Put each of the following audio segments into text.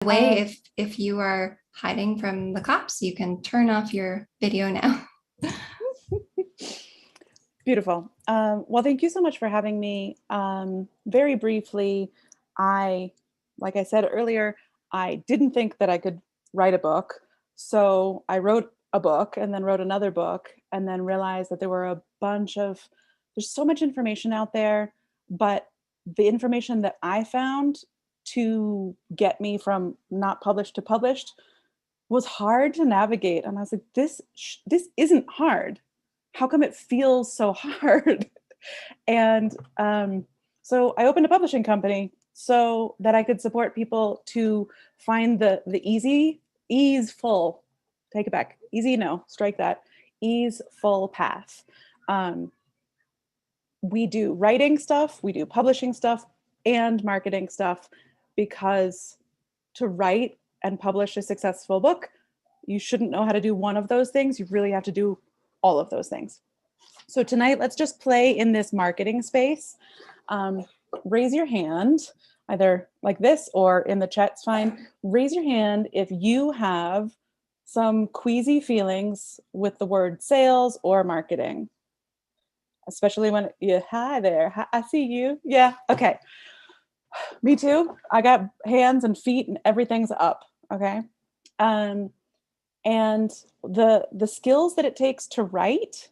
Way, if you are hiding from the cops, you can turn off your video now. Beautiful. Well, thank you so much for having me. Very briefly, like I said earlier, I didn't think that I could write a book. So I wrote a book and then wrote another book and then realized that there's so much information out there, but the information that I found to get me from not published to published was hard to navigate. And I was like, this isn't hard. How come it feels so hard? And so I opened a publishing company so that I could support people to find the easeful, take it back, easy, no, strike that, easeful path. Um, we do writing stuff, we do publishing stuff, and marketing stuff, because to write and publish a successful book, you shouldn't know how to do one of those things. You really have to do all of those things. So tonight, let's just play in this marketing space. Raise your hand, either like this or in the chat's fine. Raise your hand if you have some queasy feelings with the word sales or marketing, especially when hi there, hi, I see you. Yeah, okay. Me too. I got hands and feet and everything's up, okay? And the skills that it takes to write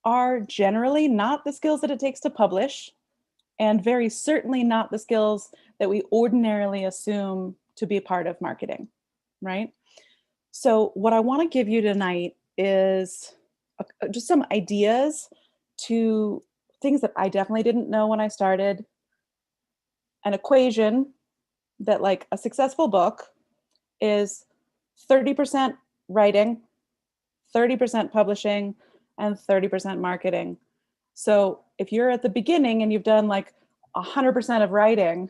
are generally not the skills that it takes to publish, and very certainly not the skills that we ordinarily assume to be part of marketing, right? So what I want to give you tonight is just some ideas to things that I definitely didn't know when I started. An equation that, like, a successful book is 30% writing, 30% publishing, and 30% marketing. So if you're at the beginning and you've done like 100% of writing,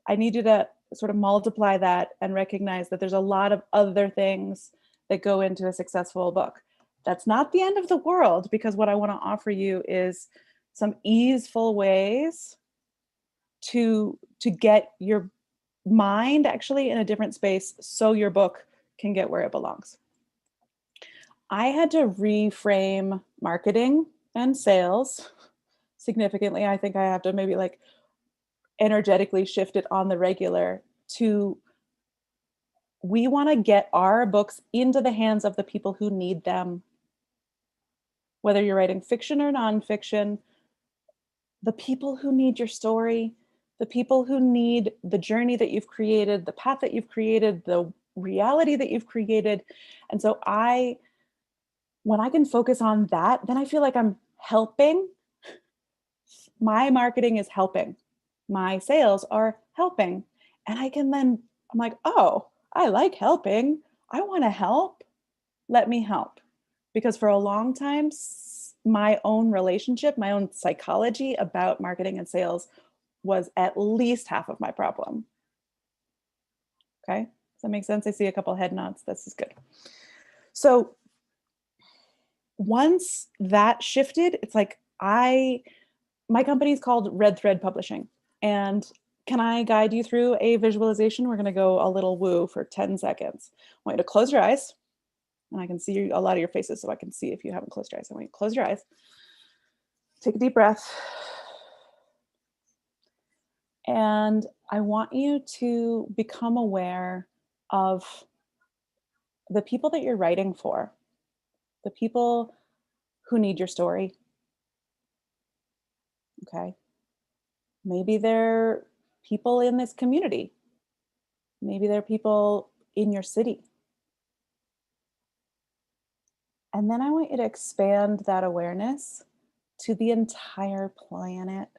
I need you to sort of multiply that and recognize that there's a lot of other things that go into a successful book. That's not the end of the world, because what I want to offer you is some easeful ways to get your mind actually in a different space so your book can get where it belongs. I had to reframe marketing and sales significantly. I think I have to maybe like energetically shift it on the regular to, we want to get our books into the hands of the people who need them. Whether you're writing fiction or nonfiction, the people who need your story, the people who need the journey that you've created, the path that you've created, the reality that you've created. And so when I can focus on that, then I feel like I'm helping. My marketing is helping. My sales are helping. And I'm like, oh, I like helping. I want to help. Let me help. Because for a long time, my own relationship, my own psychology about marketing and sales was at least half of my problem. Okay, does that make sense? I see a couple head nods. This is good. So once that shifted, it's like my company is called Red Thread Publishing. And can I guide you through a visualization? We're going to go a little woo for 10 seconds. I want you to close your eyes, and I can see a lot of your faces, so I can see if you haven't closed your eyes. I want you to close your eyes. Take a deep breath. And I want you to become aware of the people that you're writing for, the people who need your story. Okay. Maybe they're people in this community. Maybe they're people in your city. And then I want you to expand that awareness to the entire planet.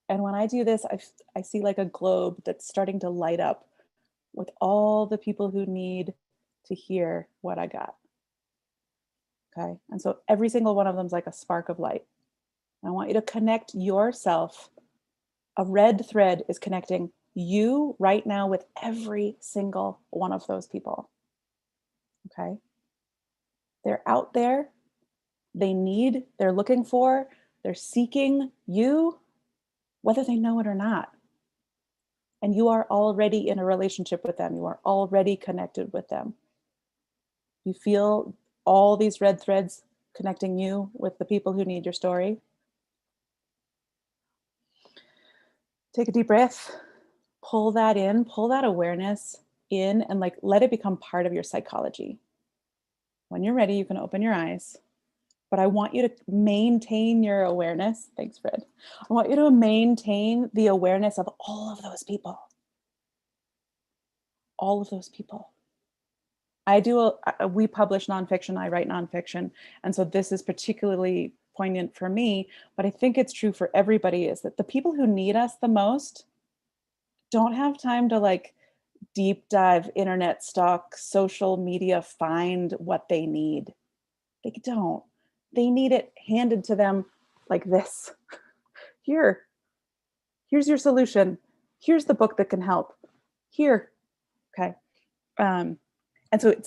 And when I do this, I see like a globe that's starting to light up with all the people who need to hear what I got. Okay. And so every single one of them is like a spark of light. And I want you to connect yourself. A red thread is connecting you right now with every single one of those people. Okay. They're out there. They're looking for, they're seeking you, whether they know it or not. and you are already in a relationship with them. You are already connected with them. You feel all these red threads connecting you with the people who need your story. Take a deep breath, pull that in, pull that awareness in, and like let it become part of your psychology. When you're ready, you can open your eyes. But I want you to maintain your awareness. Thanks, Fred. I want you to maintain the awareness of all of those people. All of those people. We publish nonfiction, I write nonfiction. And so this is particularly poignant for me, but I think it's true for everybody, is that the people who need us the most don't have time to like deep dive, internet stalk, social media, find what they need. They don't. They need it handed to them like this. Here's your solution. Here's the book that can help. Here. Okay. And so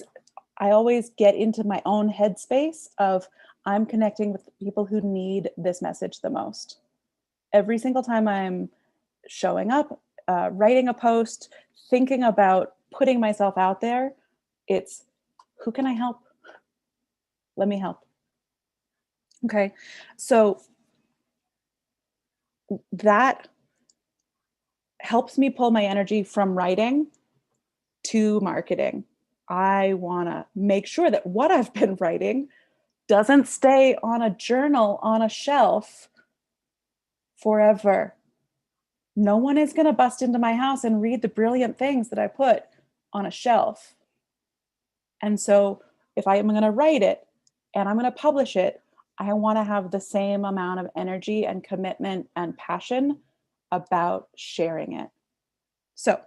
I always get into my own headspace of I'm connecting with people who need this message the most. Every single time I'm showing up, writing a post, thinking about putting myself out there, it's who can I help? Let me help. Okay. So that helps me pull my energy from writing to marketing. I want to make sure that what I've been writing doesn't stay on a journal on a shelf forever. No one is going to bust into my house and read the brilliant things that I put on a shelf. And so if I am going to write it and I'm going to publish it, I want to have the same amount of energy and commitment and passion about sharing it. So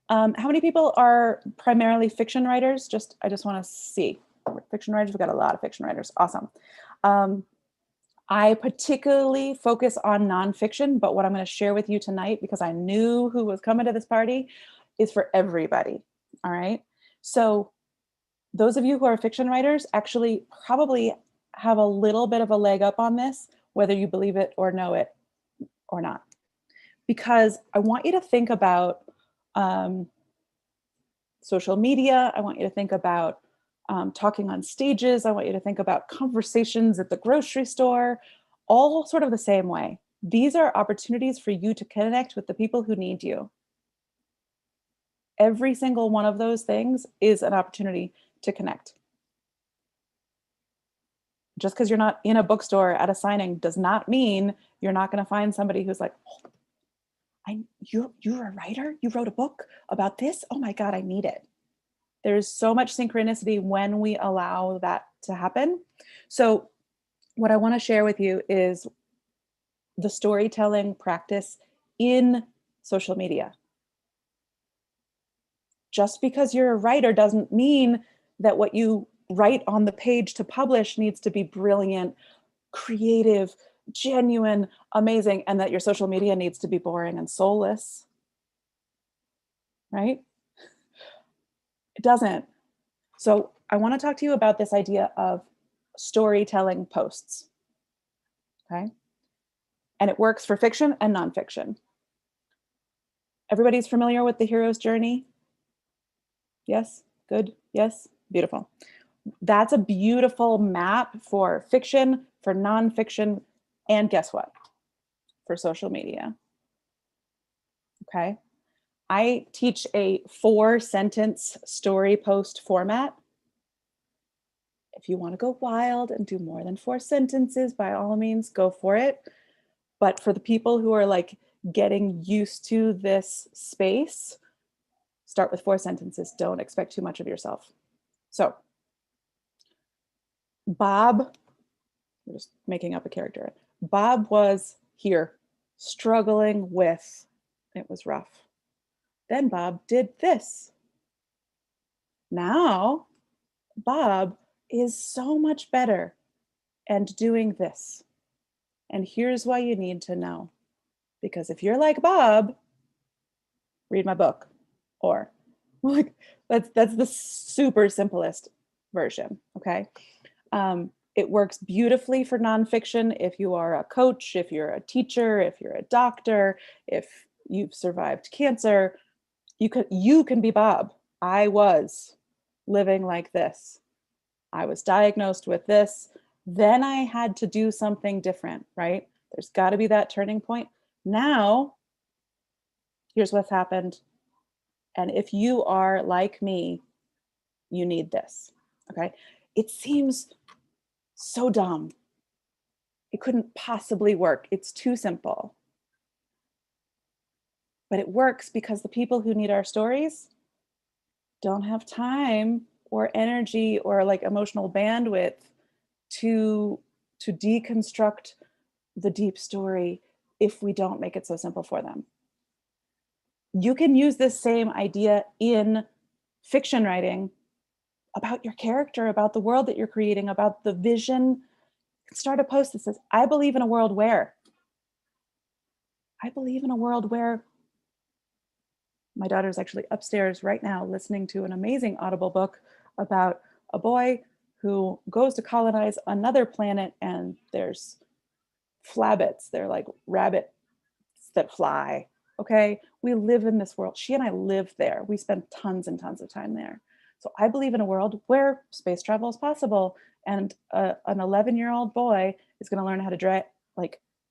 how many people are primarily fiction writers? I just want to see. Fiction writers, we've got a lot of fiction writers. Awesome. I particularly focus on nonfiction, but what I'm going to share with you tonight, because I knew who was coming to this party, is for everybody. All right. So those of you who are fiction writers actually probably have a little bit of a leg up on this, whether you believe it or know it or not. Because I want you to think about social media. I want you to think about talking on stages. I want you to think about conversations at the grocery store, all sort of the same way. These are opportunities for you to connect with the people who need you. Every single one of those things is an opportunity to connect. Just because you're not in a bookstore at a signing does not mean you're not going to find somebody who's like, oh, you're a writer? You wrote a book about this? Oh my God, I need it. There's so much synchronicity when we allow that to happen. So what I want to share with you is the storytelling practice in social media. Just because you're a writer doesn't mean that what you write on the page to publish needs to be brilliant, creative, genuine, amazing, and that your social media needs to be boring and soulless. Right? It doesn't. So I want to talk to you about this idea of storytelling posts. Okay? And it works for fiction and nonfiction. Everybody's familiar with the hero's journey? Yes? Good? Yes? Beautiful. That's a beautiful map for fiction, for nonfiction, and guess what? For social media. Okay? I teach a 4-sentence story post format. If you want to go wild and do more than 4 sentences, by all means, go for it. But for the people who are like getting used to this space, start with 4 sentences. Don't expect too much of yourself. So, Bob, I'm just making up a character. Bob was here struggling with, it was rough. Then Bob did this. Now, Bob is so much better and doing this. And here's why you need to know. Because if you're like Bob, read my book. Or like that's the super simplest version. Okay. It works beautifully for nonfiction if you are a coach, if you're a teacher, if you're a doctor, if you've survived cancer. You can be Bob. I was living like this. I was diagnosed with this. Then I had to do something different, right? There's got to be that turning point. Now, here's what's happened. And if you are like me, you need this. Okay. It seems so dumb. It couldn't possibly work. It's too simple. But it works because the people who need our stories don't have time or energy or like emotional bandwidth to deconstruct the deep story if we don't make it so simple for them. You can use this same idea in fiction writing about your character, about the world that you're creating, about the vision. Start a post that says, I believe in a world where my daughter's actually upstairs right now listening to an amazing Audible book about a boy who goes to colonize another planet, and there's flabbits. They're like rabbits that fly. Okay. We live in this world. She and I live there. We spend tons and tons of time there. So I believe in a world where space travel is possible. And an 11-year-old boy is going to learn how to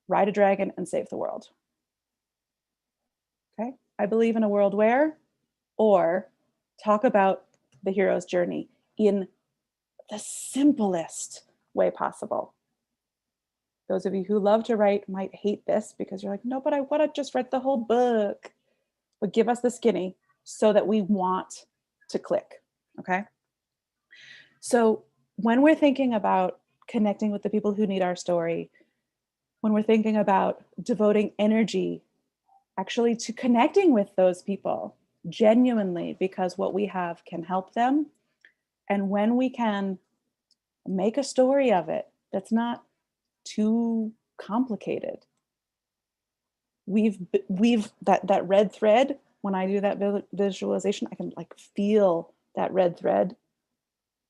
ride a dragon and save the world. Okay. I believe in a world where, or talk about the hero's journey in the simplest way possible. Those of you who love to write might hate this because you're like, no, but I want to just write the whole book. But give us the skinny so that we want to click. Okay. So when we're thinking about connecting with the people who need our story, when we're thinking about devoting energy actually to connecting with those people genuinely, because what we have can help them. And when we can make a story of it that's not too complicated, we've that red thread. When I do that visualization, I can like feel that red thread.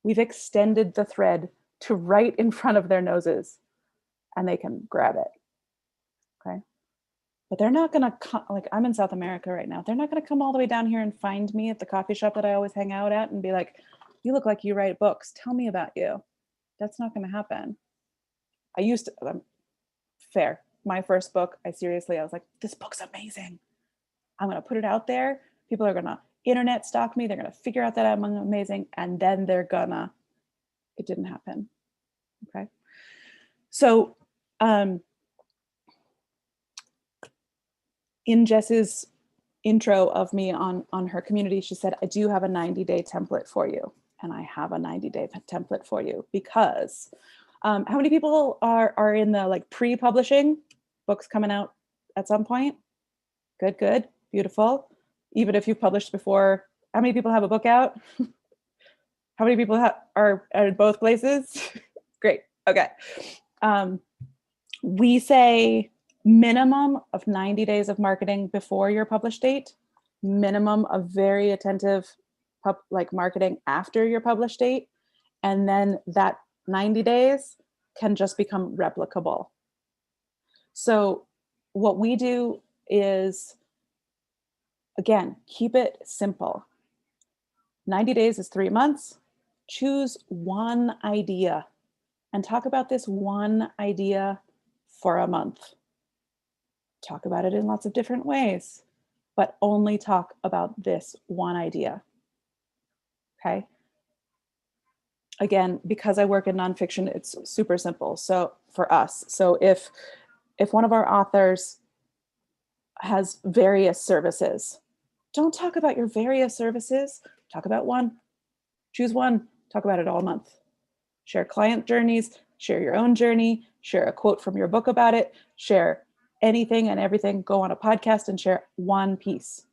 We've extended the thread to right in front of their noses, and they can grab it. Okay. But they're not going to come, like I'm in South America right now. They're not going to come all the way down here and find me at the coffee shop that I always hang out at and be like, you look like you write books. Tell me about you. That's not going to happen. I used to, fair. My first book, I was like, this book's amazing. I'm going to put it out there. People are going to internet stalk me. They're going to figure out that I'm amazing. And then it didn't happen. Okay. So, in Jess's intro of me on her community, she said, I do have a 90-day template for you. And I have a 90-day template for you because how many people are in the like pre-publishing books coming out at some point? Good, beautiful. Even if you've published before, how many people have a book out? How many people are in both places? Great, okay. We say minimum of 90 days of marketing before your publish date, minimum of very attentive marketing after your publish date, and then that 90 days can just become replicable. So what we do is, again, keep it simple. 90 days is 3 months. Choose one idea and talk about this one idea for a month. Talk about it in lots of different ways, but only talk about this one idea. Okay. Again, because I work in nonfiction, it's super simple. So for us, so if one of our authors has various services, don't talk about your various services. Talk about one. Choose one. Talk about it all month. Share client journeys, share your own journey, share a quote from your book about it, share anything and everything. Go on a podcast and share one piece.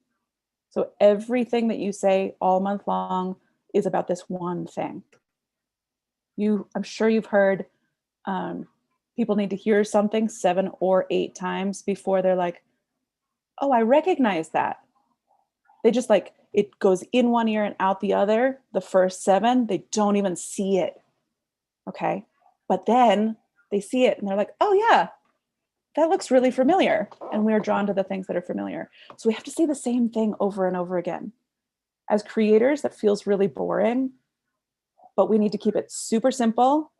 So everything that you say all month long is about this one thing. I'm sure you've heard people need to hear something 7 or 8 times before they're like, oh, I recognize that. They just like, it goes in one ear and out the other. The first 7, they don't even see it. Okay. But then they see it and they're like, oh yeah, that looks really familiar. And we're drawn to the things that are familiar. So we have to say the same thing over and over again. As creators, that feels really boring, but we need to keep it super simple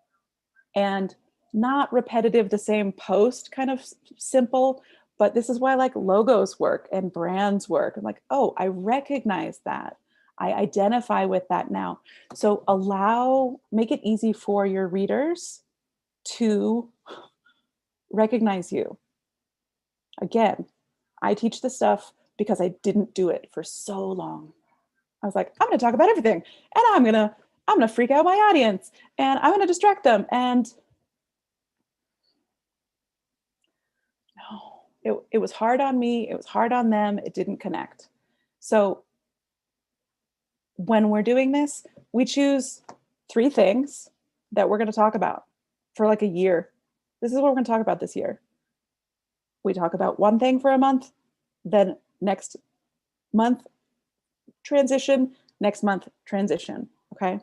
and not repetitive, the same post kind of simple. But this is why like logos work and brands work. I'm like, oh, I recognize that. I identify with that now. So make it easy for your readers to recognize you. Again, I teach this stuff because I didn't do it for so long. I was like, I'm going to talk about everything, and I'm going to freak out my audience, and I'm going to distract them. And no, it was hard on me. It was hard on them. It didn't connect. So when we're doing this, we choose 3 things that we're going to talk about for like a year. This is what we're going to talk about this year. We talk about one thing for a month, then next month transition, next month transition. Okay.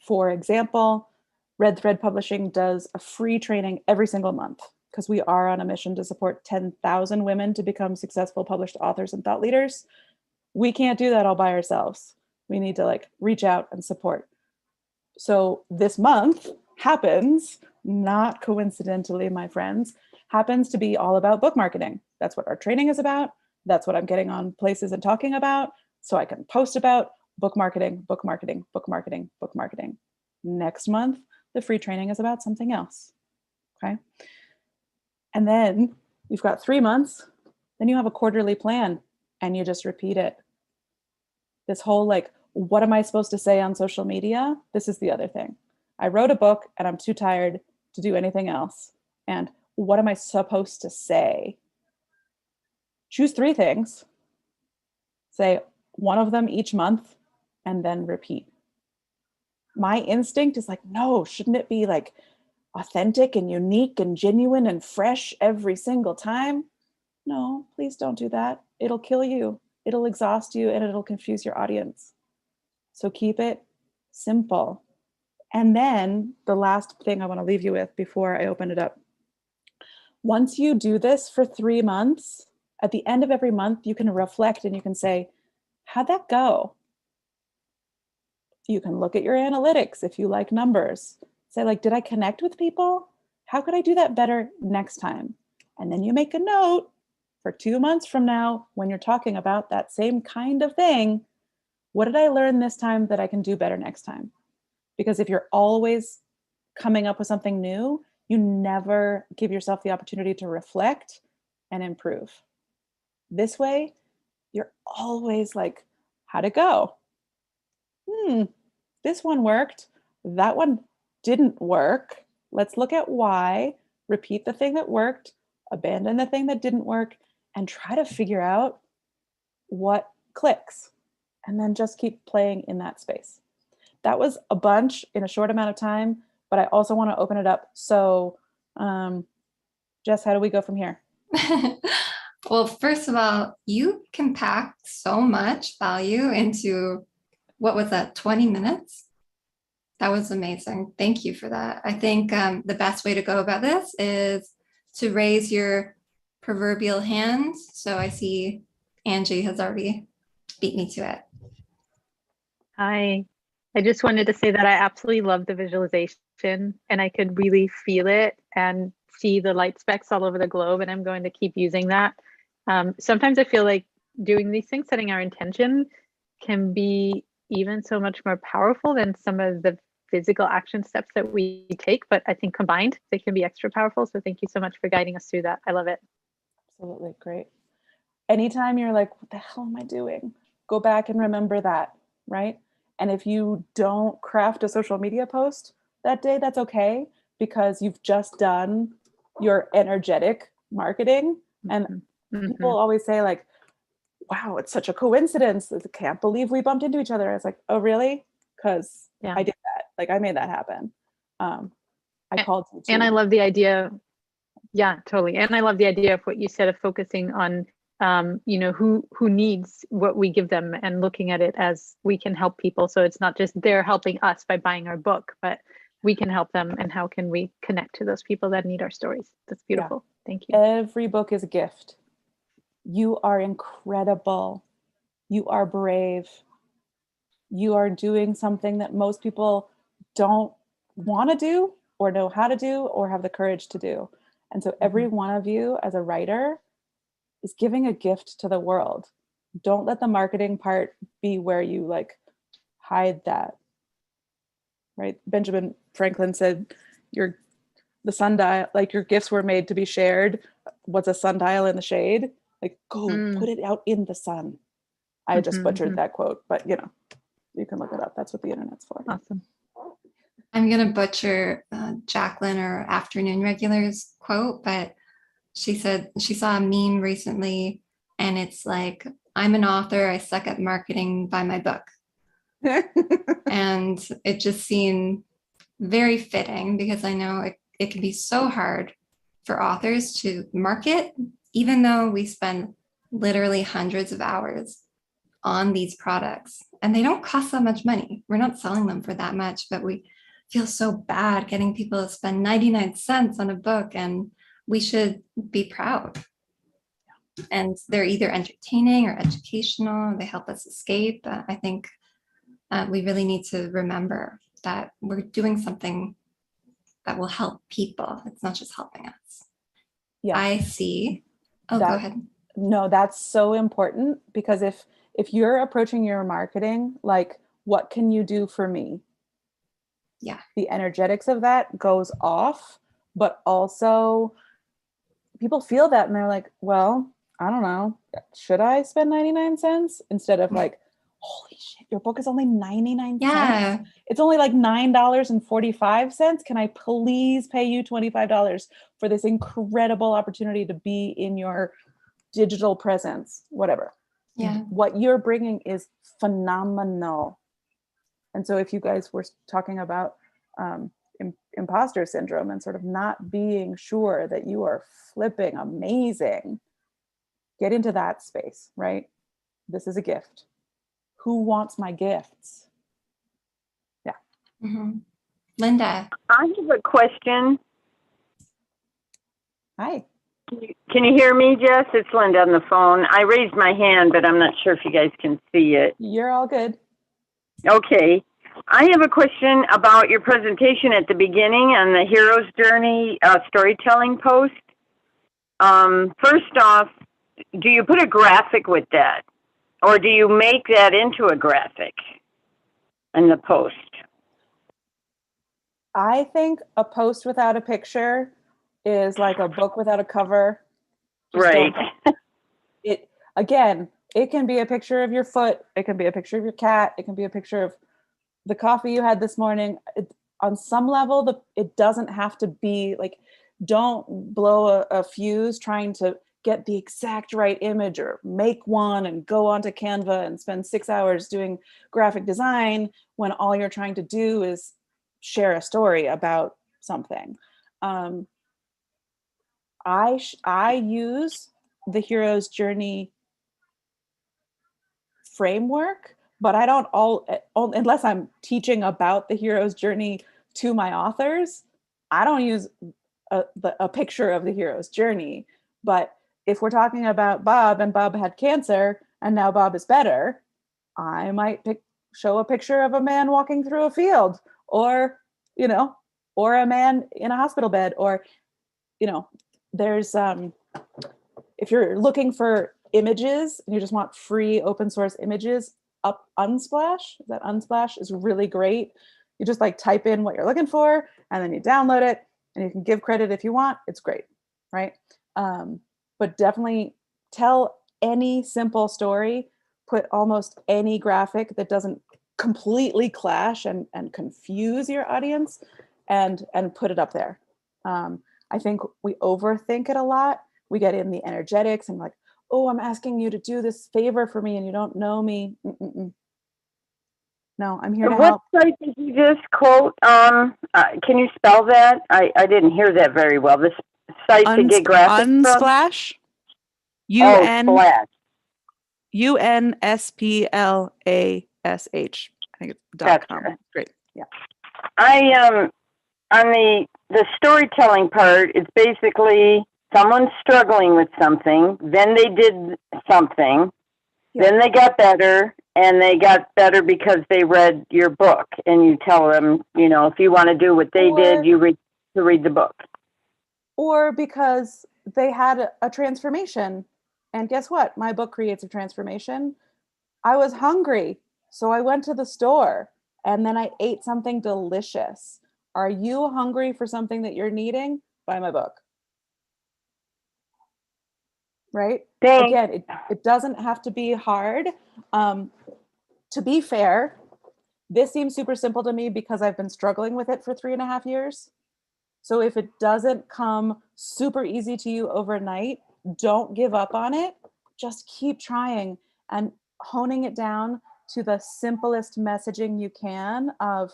For example, Red Thread Publishing does a free training every single month because we are on a mission to support 10,000 women to become successful published authors and thought leaders. We can't do that all by ourselves. We need to like reach out and support. So this month happens, not coincidentally, my friends, happens to be all about book marketing. That's what our training is about. That's what I'm getting on places and talking about. So I can post about book marketing, book marketing, book marketing, book marketing. Next month, the free training is about something else. Okay. And then you've got 3 months, then you have a quarterly plan and you just repeat it. This whole like, what am I supposed to say on social media? This is the other thing. I wrote a book and I'm too tired to do anything else. And what am I supposed to say? Choose 3 things. Say one of them each month and then repeat. My instinct is like, no, shouldn't it be like authentic and unique and genuine and fresh every single time? No, please don't do that. It'll kill you. It'll exhaust you and it'll confuse your audience. So keep it simple. And then the last thing I want to leave you with before I open it up. Once you do this for 3 months, at the end of every month, you can reflect and you can say, how'd that go? You can look at your analytics if you like numbers. Say like, did I connect with people? How could I do that better next time? And then you make a note for 2 months from now when you're talking about that same kind of thing. What did I learn this time that I can do better next time? Because if you're always coming up with something new, you never give yourself the opportunity to reflect and improve. This way, you're always like, how'd it go? This one worked. That one didn't work. Let's look at why, repeat the thing that worked, abandon the thing that didn't work, and try to figure out what clicks. And then just keep playing in that space. That was a bunch in a short amount of time, but I also want to open it up. So, Jess, how do we go from here? Well, first of all, you can pack so much value into, what was that, 20 minutes? That was amazing. Thank you for that. I think the best way to go about this is to raise your proverbial hand. So I see Angie has already beat me to it. Hi. I just wanted to say that I absolutely love the visualization and I could really feel it and see the light specks all over the globe, and I'm going to keep using that. Sometimes I feel like doing these things, setting our intention, can be even so much more powerful than some of the physical action steps that we take, but I think combined they can be extra powerful. So thank you so much for guiding us through that. I love it. Absolutely. Great. Anytime you're like, what the hell am I doing? Go back and remember that, right? And if you don't craft a social media post that day, that's okay, because you've just done your energetic marketing. And people always say like, wow, it's such a coincidence. I can't believe we bumped into each other. It's like, oh, really? Because I did that. Like I made that happen. I called you too. And I love the idea. Yeah, totally. And I love the idea of what you said of focusing on who needs what we give them and looking at it as we can help people. So it's not just they're helping us by buying our book, but we can help them, and how can we connect to those people that need our stories? That's beautiful. Thank you. Every book is a gift. You are incredible. You are brave. You are doing something that most people don't want to do or know how to do or have the courage to do. And so every one of you as a writer is giving a gift to the world. Don't let the marketing part be where you like hide that. Right? Benjamin Franklin said the sundial, like your gifts were made to be shared. What's a sundial in the shade? Like, go put it out in the sun. I just butchered that quote, but you know, you can look it up. That's what the internet's for. Awesome. I'm going to butcher Jacqueline or Afternoon Regulars quote, but she said she saw a meme recently and it's like, I'm an author, I suck at marketing, buy my book. And it just seemed very fitting because I know it can be so hard for authors to market, even though we spend literally hundreds of hours on these products and they don't cost that much money. We're not selling them for that much, but we feel so bad getting people to spend 99 cents on a book, and we should be proud. And they're either entertaining or educational, they help us escape. I think we really need to remember that we're doing something that will help people. It's not just helping us. Yeah. I see. Oh, That- go ahead. No, that's so important because if you're approaching your marketing like, what can you do for me? Yeah. The energetics of that goes off, but also people feel that and they're like, well, I don't know, should I spend 99 cents instead of like, holy shit, your book is only 99 Yeah. cents. It's only like $9.45. Can I please pay you $25 for this incredible opportunity to be in your digital presence, whatever. Yeah. What you're bringing is phenomenal. And so if you guys were talking about imposter syndrome and sort of not being sure that you are flipping amazing, get into that space, right? This is a gift. Who wants my gifts? Yeah. Mm-hmm. Linda. I have a question. Hi. Can you hear me, Jess? It's Linda on the phone. I raised my hand, but I'm not sure if you guys can see it. You're all good. Okay. I have a question about your presentation at the beginning on the hero's journey storytelling post. First off, do you put a graphic with that? Or do you make that into a graphic in the post? I think a post without a picture is like a book without a cover. Just Right. It can be a picture of your foot. It can be a picture of your cat. It can be a picture of the coffee you had this morning. On some level, it doesn't have to be like, don't blow a fuse trying to get the exact right image or make one and go onto Canva and spend 6 hours doing graphic design when all you're trying to do is share a story about something. I use the hero's journey framework, but I don't unless I'm teaching about the hero's journey to my authors, I don't use a picture of the hero's journey. But if we're talking about Bob and Bob had cancer and now Bob is better, I might show a picture of a man walking through a field, or or a man in a hospital bed, or there's if you're looking for images and you just want free open source images, Unsplash is really great. You just like type in what you're looking for and then you download it and you can give credit if you want. It's great, right? But definitely tell any simple story, put almost any graphic that doesn't completely clash and confuse your audience, and put it up there. I think we overthink it a lot. We get in the energetics and like, oh, I'm asking you to do this favor for me and you don't know me. No, I'm here to What help. site did you just quote? Can you spell that? I didn't hear that very well. This site to get graphics from? Unsplash. Splash. UNSPLASH. I think it's Gotcha. .com. Great. Yeah. On the storytelling part, it's basically someone's struggling with something, then they did something, Yeah. then they got better, and they got better because they read your book, and you tell them, you know, if you want to do what they Or- did, you read the book. Or because they had a transformation. And guess what? My book creates a transformation. I was hungry, so I went to the store and then I ate something delicious. Are you hungry for something that you're needing? Buy my book. Right? Thanks. Again, it doesn't have to be hard. To be fair, this seems super simple to me because I've been struggling with it for 3.5 years. So if it doesn't come super easy to you overnight, don't give up on it. Just keep trying and honing it down to the simplest messaging you can of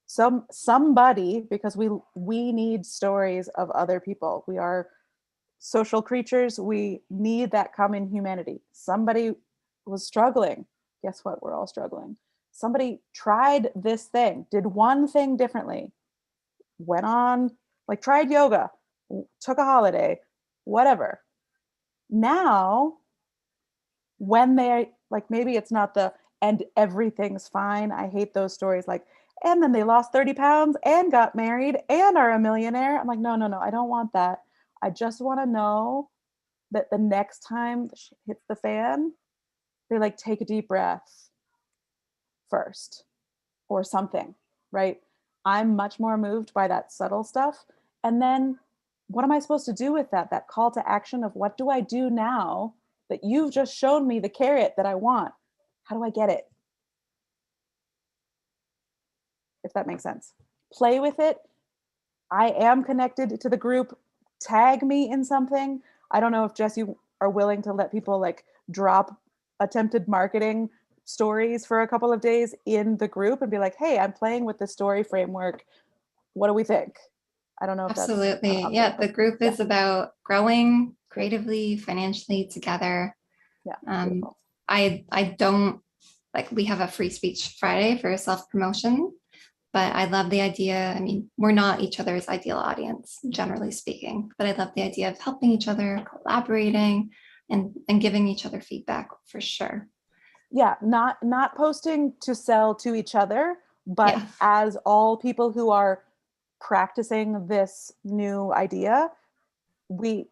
somebody, because we need stories of other people. We are social creatures. We need that common humanity. Somebody was struggling. Guess what? We're all struggling. Somebody tried this thing, did one thing differently, went on, like tried yoga, took a holiday, whatever. Now, when they like, maybe it's not the and everything's fine. I hate those stories. Like, and then they lost 30 pounds and got married and are a millionaire. I'm like, no, I don't want that. I just want to know that the next time the shit hits the fan, they like take a deep breath first or something, right? I'm much more moved by that subtle stuff. And then what am I supposed to do with that? That call to action of what do I do now that you've just shown me the carrot that I want? How do I get it? If that makes sense. Play with it. I am connected to the group. Tag me in something. I don't know if Jess, you are willing to let people like drop attempted marketing stories for a couple of days in the group and be like, hey, I'm playing with the story framework. What do we think? I don't know if that's Absolutely. an Yeah, option, the but group yeah. is about growing creatively, financially together. Yeah, Um, beautiful. I don't like, we have a free speech Friday for self-promotion, but I love the idea. I mean, we're not each other's ideal audience, generally speaking, but I love the idea of helping each other, collaborating, and giving each other feedback for sure. Yeah, not posting to sell to each other, but Yeah. as all people who are practicing this new idea, we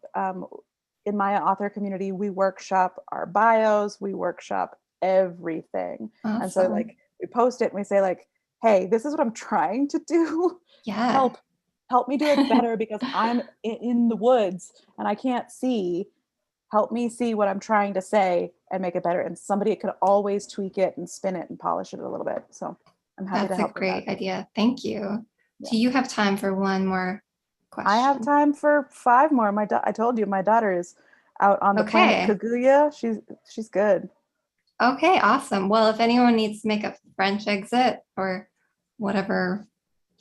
in my author community, we workshop our bios, we workshop everything. And so Awesome. like we post it and we say like, hey, this is what I'm trying to do. Yeah. Help me do it better because I'm in the woods and I can't see. Help me see what I'm trying to say and make it better. And somebody could always tweak it and spin it and polish it a little bit. So I'm happy to That's a help with that. great idea. Thank you. Yeah. Do you have time for one more question? I have time for 5 more. I told you my daughter is out on the planet Okay. Kaguya. She's good. Okay, awesome. Well, if anyone needs to make a French exit or whatever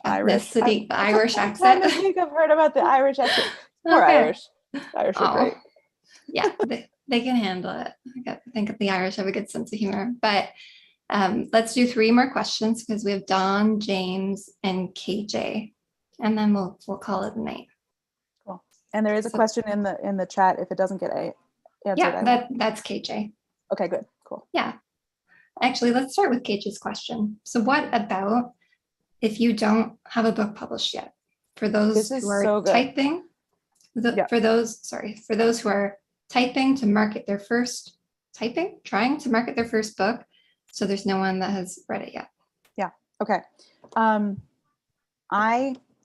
Irish. ethnicity, I'm Irish trying to exit. think I've heard about the Irish accent. Poor Okay. Irish. The Irish are great. Oh, yeah, they can handle it. I think the Irish have a good sense of humor. But let's do 3 more questions because we have Don, James, and KJ, and then we'll call it a night. Cool. And there is a question in the chat if it doesn't get answered. Yeah, that's KJ. Okay, good, cool. Yeah. Actually, let's start with KJ's question. So what about if you don't have a book published yet? For those who are so good. typing, for those who are typing to market their first, trying to market their first book, so there's no one that has read it yet. Yeah, okay. I'm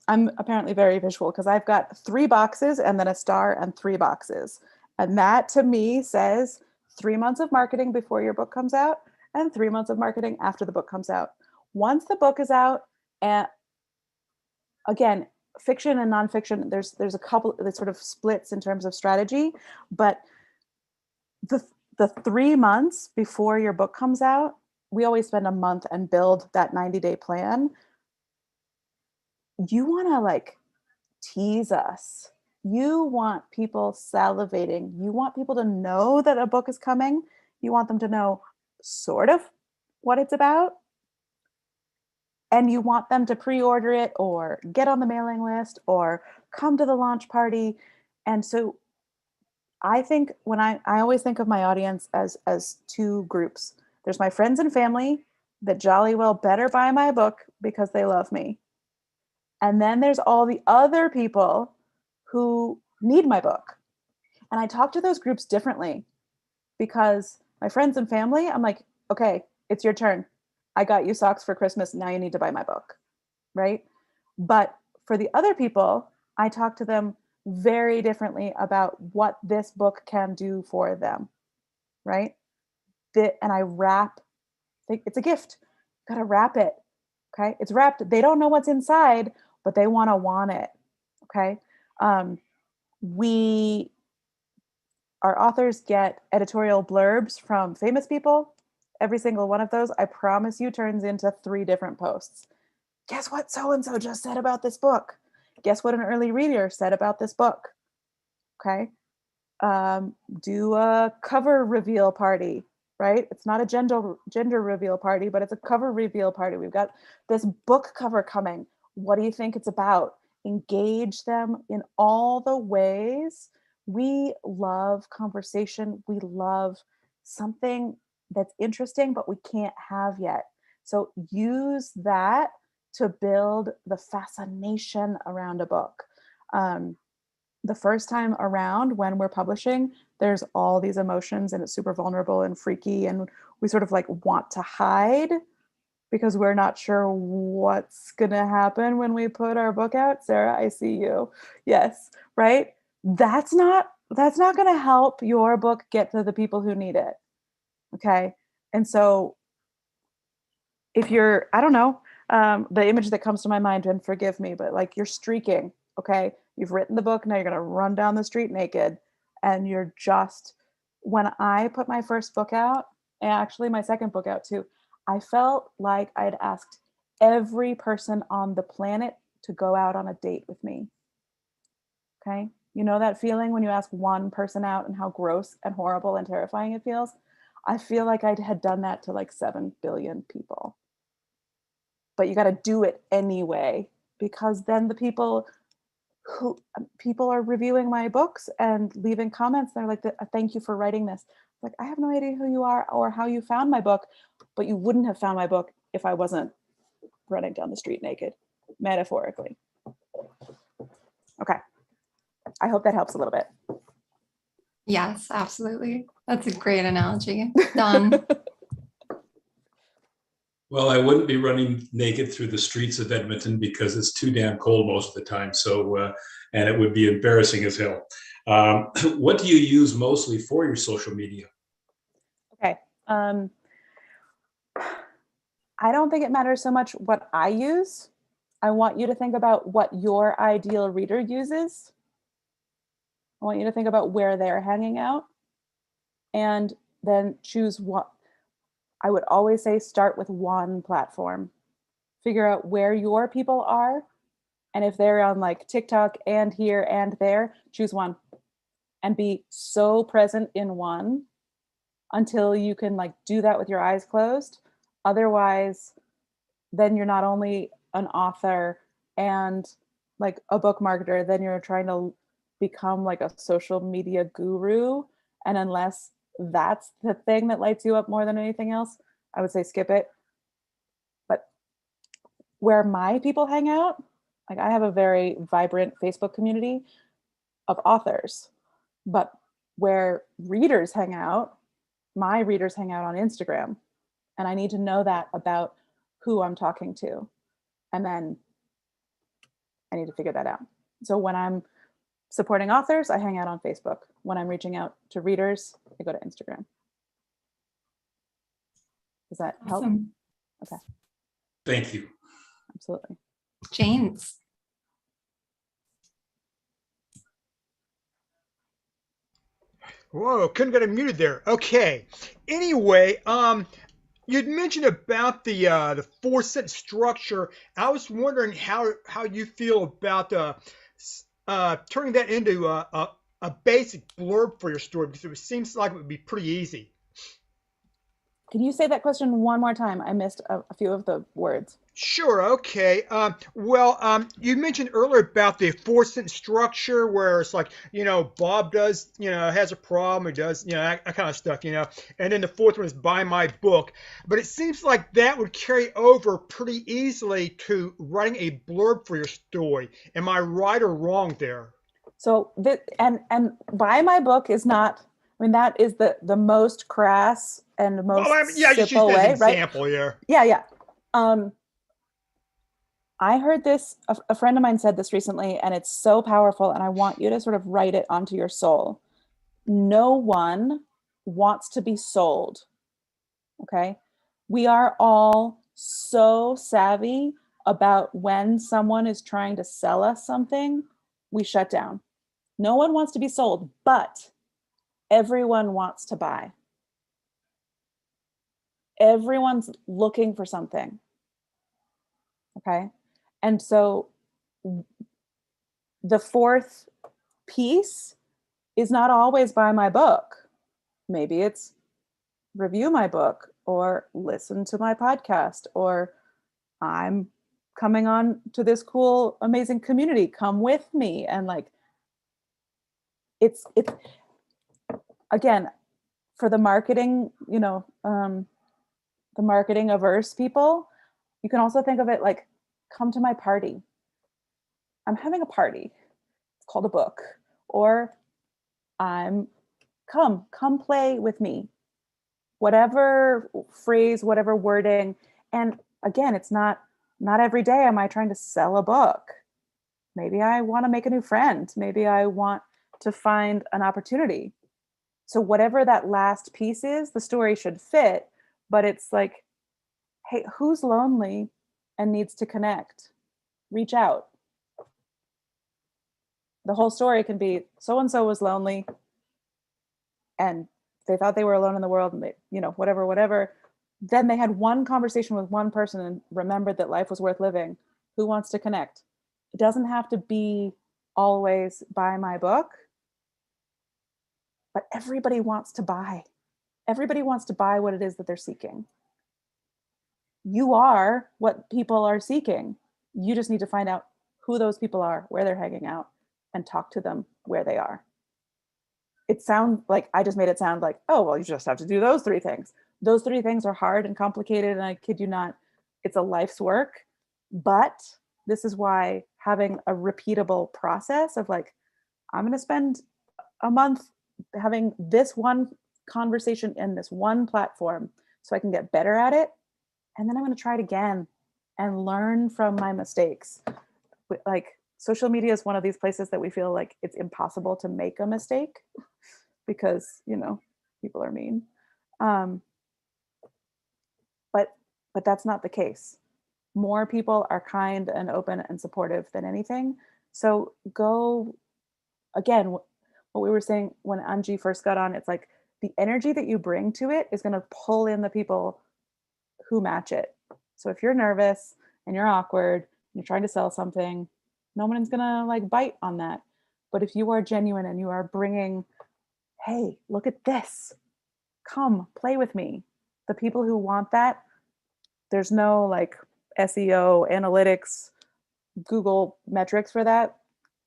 apparently very visual because I've got 3 boxes and then a star and 3 boxes. And that to me says 3 months of marketing before your book comes out and 3 months of marketing after the book comes out. Once the book is out, and again, fiction and nonfiction, there's a couple that sort of splits in terms of strategy, but the 3 months before your book comes out, we always spend a month and build that 90-day plan. You want to like tease us. You want people salivating. You want people to know that a book is coming. You want them to know sort of what it's about. And you want them to pre-order it or get on the mailing list or come to the launch party. And so I think when I always think of my audience as two groups. There's my friends and family that jolly well better buy my book because they love me. And then there's all the other people who need my book. And I talk to those groups differently because my friends and family, I'm like, okay, it's your turn. I got you socks for Christmas. Now you need to buy my book. Right. But for the other people, I talk to them very differently about what this book can do for them. Right. And I wrap, it's a gift. Got to wrap it. Okay. It's wrapped. They don't know what's inside, but they want it. Okay. Our authors get editorial blurbs from famous people. Every single one of those, I promise you, turns into 3 different posts. Guess what so-and-so just said about this book? Guess what an early reader said about this book? Okay. Do a cover reveal party, right? It's not a gender reveal party, but it's a cover reveal party. We've got this book cover coming. What do you think it's about? Engage them in all the ways. We love conversation. We love something that's interesting, but we can't have yet. So use that to build the fascination around a book. The first time around when we're publishing, there's all these emotions and it's super vulnerable and freaky. And we sort of like want to hide because we're not sure what's going to happen when we put our book out. Sarah, I see you. Yes. Right. That's not going to help your book get to the people who need it. Okay. And so if you're, I don't know, the image that comes to my mind, and forgive me, but like you're streaking, okay? You've written the book, now you're going to run down the street naked. And you're just, when I put my first book out, and actually my second book out too, I felt like I'd asked every person on the planet to go out on a date with me. Okay? You know that feeling when you ask one person out and how gross and horrible and terrifying it feels? I feel like I had done that to like 7 billion people. But you got to do it anyway, because then the people are reviewing my books and leaving comments. They're like, thank you for writing this. Like, I have no idea who you are or how you found my book, but you wouldn't have found my book if I wasn't running down the street naked, metaphorically. Okay. I hope that helps a little bit. Yes, absolutely. That's a great analogy. Done. Well, I wouldn't be running naked through the streets of Edmonton because it's too damn cold most of the time. So, and it would be embarrassing as hell. What do you use mostly for your social media? Okay. I don't think it matters so much what I use. I want you to think about what your ideal reader uses. I want you to think about where they're hanging out and then choose what. I would always say start with one platform. Figure out where your people are. And if they're on like TikTok and here and there, choose one and be so present in one until you can like do that with your eyes closed. Otherwise, then you're not only an author and like a book marketer, then you're trying to become like a social media guru. And unless that's the thing that lights you up more than anything else, I would say skip it. But where my people hang out, like I have a very vibrant Facebook community of authors, but where readers hang out, my readers hang out on Instagram. And I need to know that about who I'm talking to. And then I need to figure that out. So when I'm supporting authors, I hang out on Facebook. When I'm reaching out to readers, I go to Instagram. Does that help? Awesome. Okay. Thank you. Absolutely. James. Whoa, couldn't get unmuted there. Okay. Anyway, you'd mentioned about the 4-sentence structure. I was wondering how you feel about turning that into a basic blurb for your story, because it seems like it would be pretty easy. Can you say that question one more time? I missed a few of the words. Sure. Okay. You mentioned earlier about the four-sentence structure, where it's like, Bob does, has a problem, he does, that kind of stuff, and then the fourth one is buy my book. But it seems like that would carry over pretty easily to writing a blurb for your story. Am I right or wrong there? So and buy my book is not. I mean, that is the most crass and most I just simple used way, as an example here. Right? Yeah. I heard this, a friend of mine said this recently, and it's so powerful, and I want you to sort of write it onto your soul. No one wants to be sold, okay? We are all so savvy about when someone is trying to sell us something, we shut down. No one wants to be sold, but everyone wants to buy. Everyone's looking for something, okay? And so the fourth piece is not always buy my book. Maybe it's review my book or listen to my podcast, or I'm coming on to this cool, amazing community. Come with me. And like, it's again, for the marketing, the marketing averse people, you can also think of it like, come to my party. I'm having a party. It's called a book. Or come play with me. Whatever phrase, whatever wording. And again, it's not every day am I trying to sell a book. Maybe I want to make a new friend. Maybe I want to find an opportunity. So whatever that last piece is, the story should fit, but it's like, hey, who's lonely and needs to connect? Reach out. The whole story can be so-and-so was lonely and they thought they were alone in the world and they, whatever. Then they had one conversation with one person and remembered that life was worth living. Who wants to connect? It doesn't have to be always buy my book, but everybody wants to buy. Everybody wants to buy what it is that they're seeking. You are what people are seeking. You just need to find out who those people are, where they're hanging out, and talk to them where they are. It sounds like I just made it sound like, oh, well, you just have to do those three things. Those three things are hard and complicated, and I kid you not, it's a life's work. But this is why having a repeatable process of like, I'm going to spend a month having this one conversation in this one platform so I can get better at it. And then I'm going to try it again and learn from my mistakes. Like, social media is one of these places that we feel like it's impossible to make a mistake because, people are mean. But that's not the case. More people are kind and open and supportive than anything. So go, again, what we were saying when Angie first got on, it's like the energy that you bring to it is going to pull in the people who match it. So if you're nervous and you're awkward, and you're trying to sell something, no one's going to like bite on that. But if you are genuine and you are bringing, hey, look at this, come play with me. The people who want that, there's no like SEO, analytics, Google metrics for that,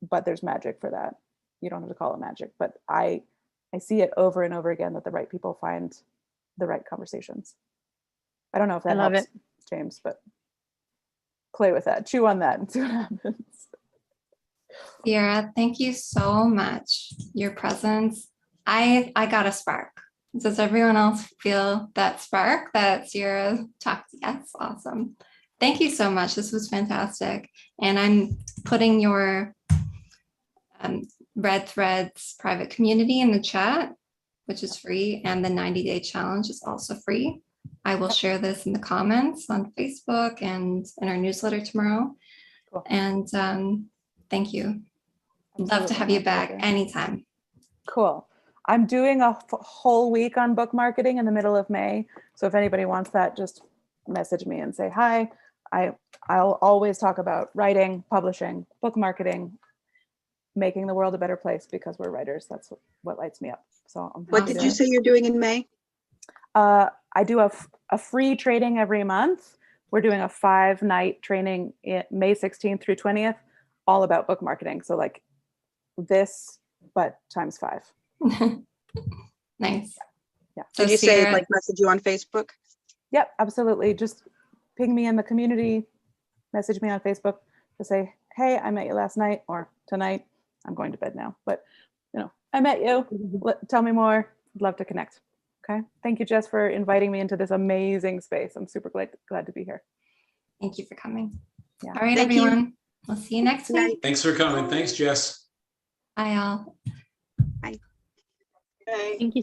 but there's magic for that. You don't have to call it magic, but I see it over and over again that the right people find the right conversations. I don't know if that helps, James, but play with that, chew on that and see what happens. Sierra, thank you so much. Your presence, I got a spark. Does everyone else feel that spark that Sierra talked? Yes, awesome. Thank you so much. This was fantastic. And I'm putting your Red Threads private community in the chat, which is free, and the 90-day challenge is also free. I will share this in the comments on Facebook and in our newsletter tomorrow. Cool. And thank you. Love to have you back anytime. Cool. I'm doing a whole week on book marketing in the middle of May. So if anybody wants that, just message me and say hi. I'll always talk about writing, publishing, book marketing, making the world a better place because we're writers. That's what lights me up. So what did you say you're doing in May? I do a free training every month. We're doing a 5-night training May 16th through 20th, all about book marketing. So like this, but times 5. Nice. Yeah. So Did you say Sierra- like message you on Facebook? Yep, absolutely. Just ping me in the community, message me on Facebook to say, hey, I met you last night or tonight. I'm going to bed now, but I met you. Tell me more. I'd love to connect. Okay. Thank you, Jess, for inviting me into this amazing space. I'm super glad to be here. Thank you for coming. Yeah. All right, Thank you. everyone. We'll see you next Good night. week. Thanks for coming. Thanks, Jess. Bye, all. Okay. Thank you